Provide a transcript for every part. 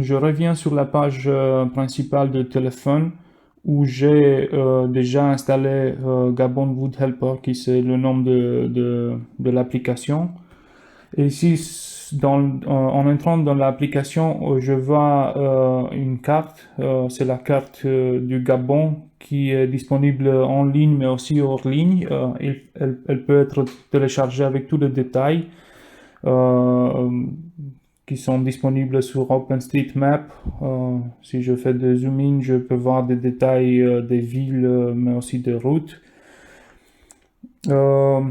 je reviens sur la page principale de téléphone où j'ai déjà installé Gabon Wood Helper, qui c'est le nom de l'application. Et ici, en entrant dans l'application, je vois une carte. C'est la carte du Gabon qui est disponible en ligne, mais aussi hors ligne. Elle peut être téléchargée avec tous les détails euh, qui sont disponibles sur OpenStreetMap. Si je fais de zoom in, je peux voir des détails des villes, mais aussi des routes. Euh,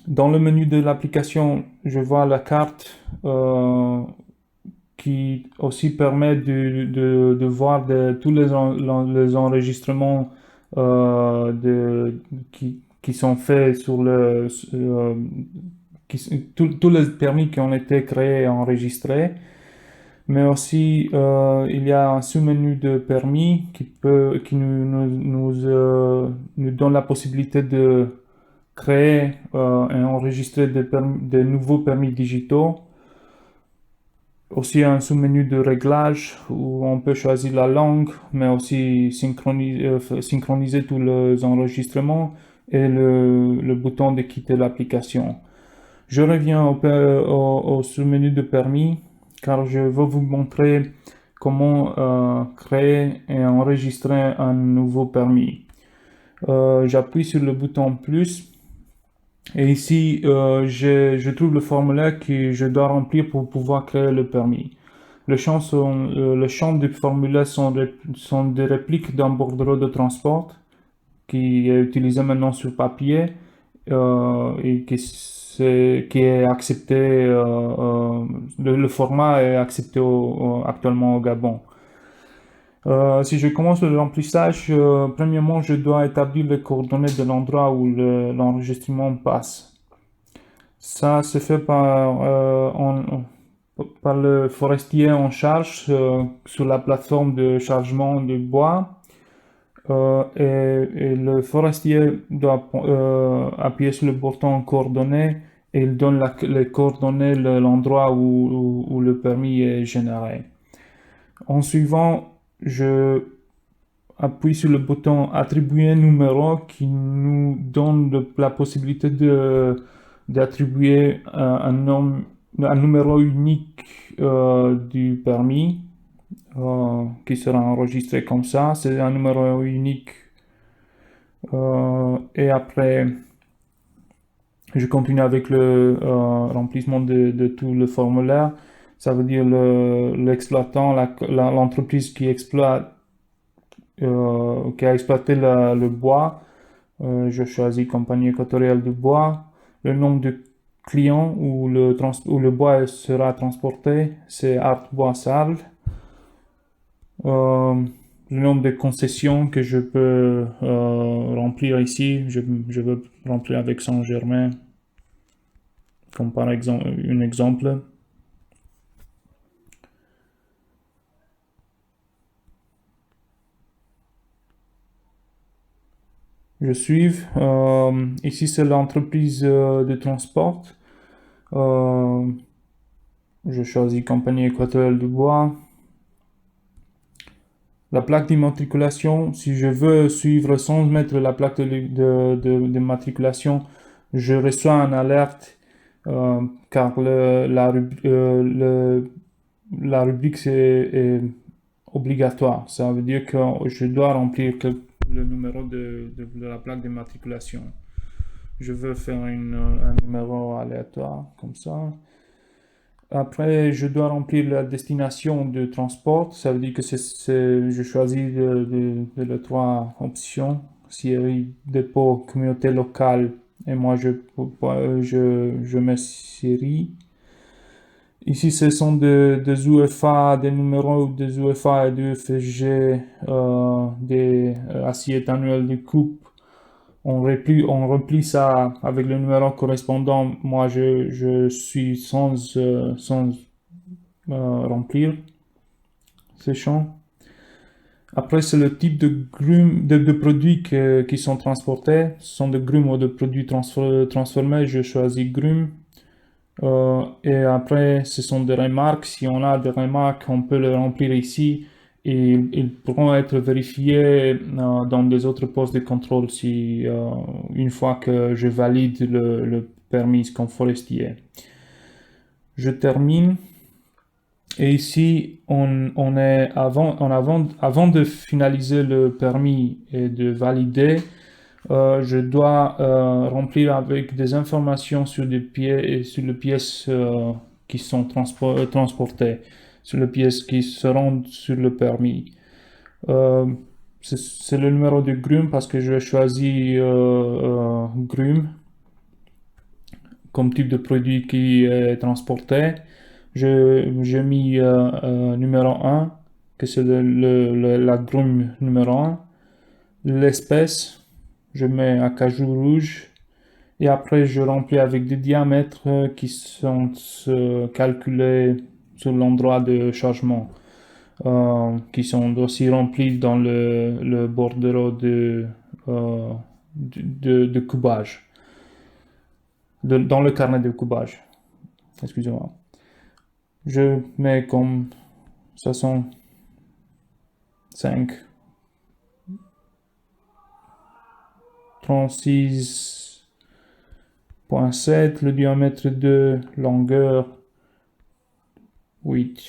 Dans le menu de l'application, je vois la carte qui aussi permet de voir tous les enregistrements qui sont faits sur tous les permis qui ont été créés et enregistrés. Mais aussi, il y a un sous-menu de permis qui nous donne la possibilité de créer et enregistrer des nouveaux permis digitaux. Aussi un sous-menu de réglage où on peut choisir la langue, mais aussi synchroniser tous les enregistrements et le bouton de quitter l'application. Je reviens au sous-menu de permis car je veux vous montrer comment créer et enregistrer un nouveau permis. J'appuie sur le bouton plus et ici je trouve le formulaire que je dois remplir pour pouvoir créer le permis. Les champs du formulaire sont des répliques d'un bordereau de transport qui est utilisé maintenant sur papier et qui est accepté, le format est accepté actuellement au Gabon. Si je commence le remplissage, premièrement, je dois établir les coordonnées de l'endroit où l'enregistrement passe. Ça se fait par le forestier en charge sur la plateforme de chargement de bois. Et le forestier doit appuyer sur le bouton coordonnées et il donne les coordonnées, l'endroit où le permis est généré. En suivant, je appuie sur le bouton attribuer numéro qui nous donne la possibilité d'attribuer un numéro unique du permis qui sera enregistré comme ça. C'est un numéro unique. Et après, je continue avec le remplissement de tout le formulaire. Ça veut dire l'exploitant, l'entreprise qui exploite, qui a exploité le bois. Je choisis compagnie équatoriale du bois. Le nom du client où le bois sera transporté, c'est Art Bois Sarl. Le nombre de concessions que je peux remplir ici, je veux remplir avec Saint-Germain, comme par exemple un exemple. Je suis. Ici, c'est l'entreprise de transport. Je choisis compagnie équatoriale du bois. La plaque d'immatriculation, si je veux suivre sans mettre la plaque d'immatriculation, je reçois un alerte car la rubrique est obligatoire. Ça veut dire que je dois remplir le numéro de la plaque d'immatriculation. Je veux faire un numéro aléatoire comme ça. Après, je dois remplir la destination de transport. Ça veut dire que je choisis les trois options. Syrie, dépôt, communauté locale. Et moi, je mets Syrie. Ici, ce sont des UFA, des numéros des UFA et des UFG, des assiettes annuelles de coupe. On replie ça avec le numéro correspondant. Moi, je suis sans remplir ces champs. Après, c'est le type de produits qui sont transportés. Ce sont des grumes ou des produits transformés. Je choisis grumes. Et après, ce sont des remarques. Si on a des remarques, on peut les remplir ici et ils pourront être vérifiés dans des autres postes de contrôle si, une fois que je valide le permis comme forestier. Je termine. Et ici, on est avant de finaliser le permis et de valider, je dois remplir avec des informations sur sur les pièces qui sont transportées, sur les pièces qui seront sur le permis. Euh, c'est le numéro de GRUM parce que je choisis GRUM comme type de produit qui est transporté. J'ai mis numéro 1, que c'est la GRUM numéro 1. L'espèce, je mets à cajou rouge. Et après, je remplis avec des diamètres qui sont calculés sur l'endroit de chargement, qui sont aussi remplis dans le bordereau euh, de coubage, dans le carnet de coubage. Excusez-moi. Je mets comme 65, 36,7, le diamètre de longueur 8,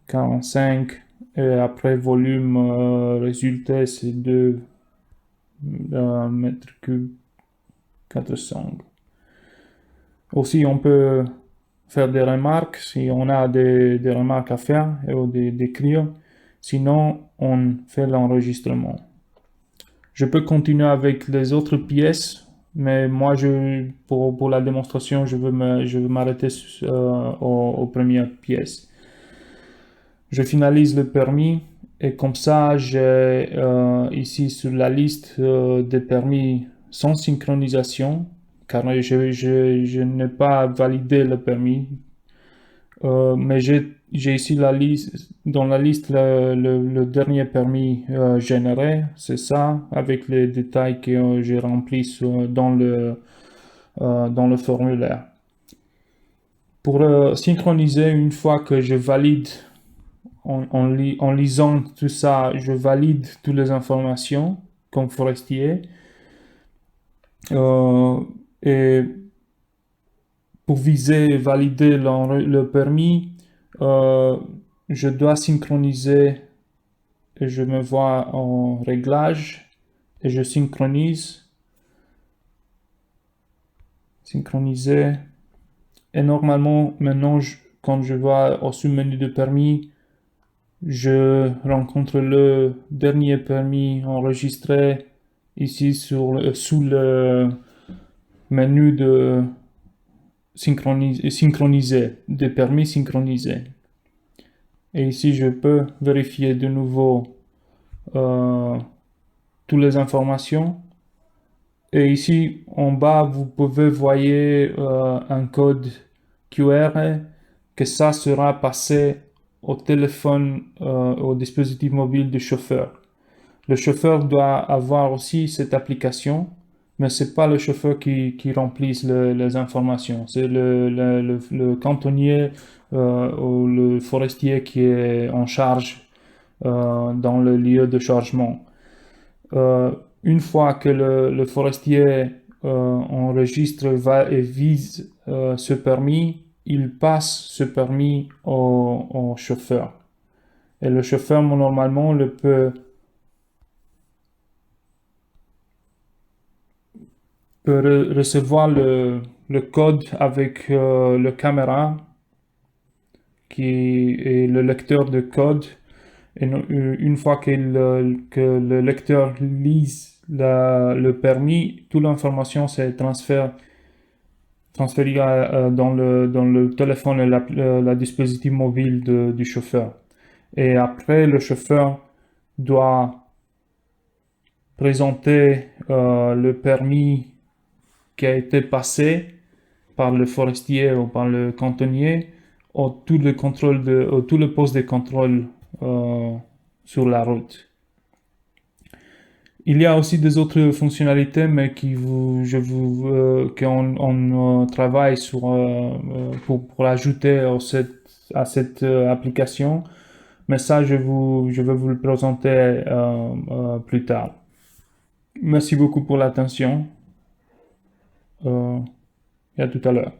45, et après volume résulté c'est 2 mètres cube 400. Aussi on peut faire des remarques si on a des remarques à faire ou des clients. Sinon, on fait l'enregistrement. Je peux continuer avec les autres pièces, mais moi, pour la démonstration, je veux m'arrêter aux premières pièces. Je finalise le permis et comme ça, j'ai ici sur la liste des permis sans synchronisation, car je n'ai pas validé le permis. Mais j'ai ici dans la liste le dernier permis généré, c'est ça, avec les détails que j'ai remplis dans le formulaire. Pour synchroniser, une fois que je valide, en lisant tout ça, je valide toutes les informations comme forestier. Et pour valider le permis, je dois synchroniser et je me vois en réglage et je synchronise. Synchroniser. Et normalement, maintenant, quand je vais au sous-menu de permis, je rencontre le dernier permis enregistré ici sous le menu de synchroniser, des permis synchronisés. Et ici, je peux vérifier de nouveau toutes les informations. Et ici, en bas, vous pouvez voir un code QR que ça sera passé au téléphone, au dispositif mobile du chauffeur. Le chauffeur doit avoir aussi cette application, mais c'est pas le chauffeur qui remplit les informations. C'est le cantonnier ou le forestier qui est en charge dans le lieu de chargement. Une fois que le forestier enregistre et vise ce permis, il passe ce permis au chauffeur. Et le chauffeur, normalement, peut recevoir le code avec le caméra qui est le lecteur de code. Et une fois que le lecteur lise le permis, toute l'information s'est transférée dans le téléphone et la dispositif mobile du chauffeur. Et après, le chauffeur doit présenter le permis qui a été passé par le forestier ou par le cantonnier ou tout le poste de contrôle sur la route. Il y a aussi des autres fonctionnalités, mais qu'on travaille pour l'ajouter à cette application. Mais ça, je vais vous le présenter plus tard. Merci beaucoup pour l'attention. Et à tout à l'heure.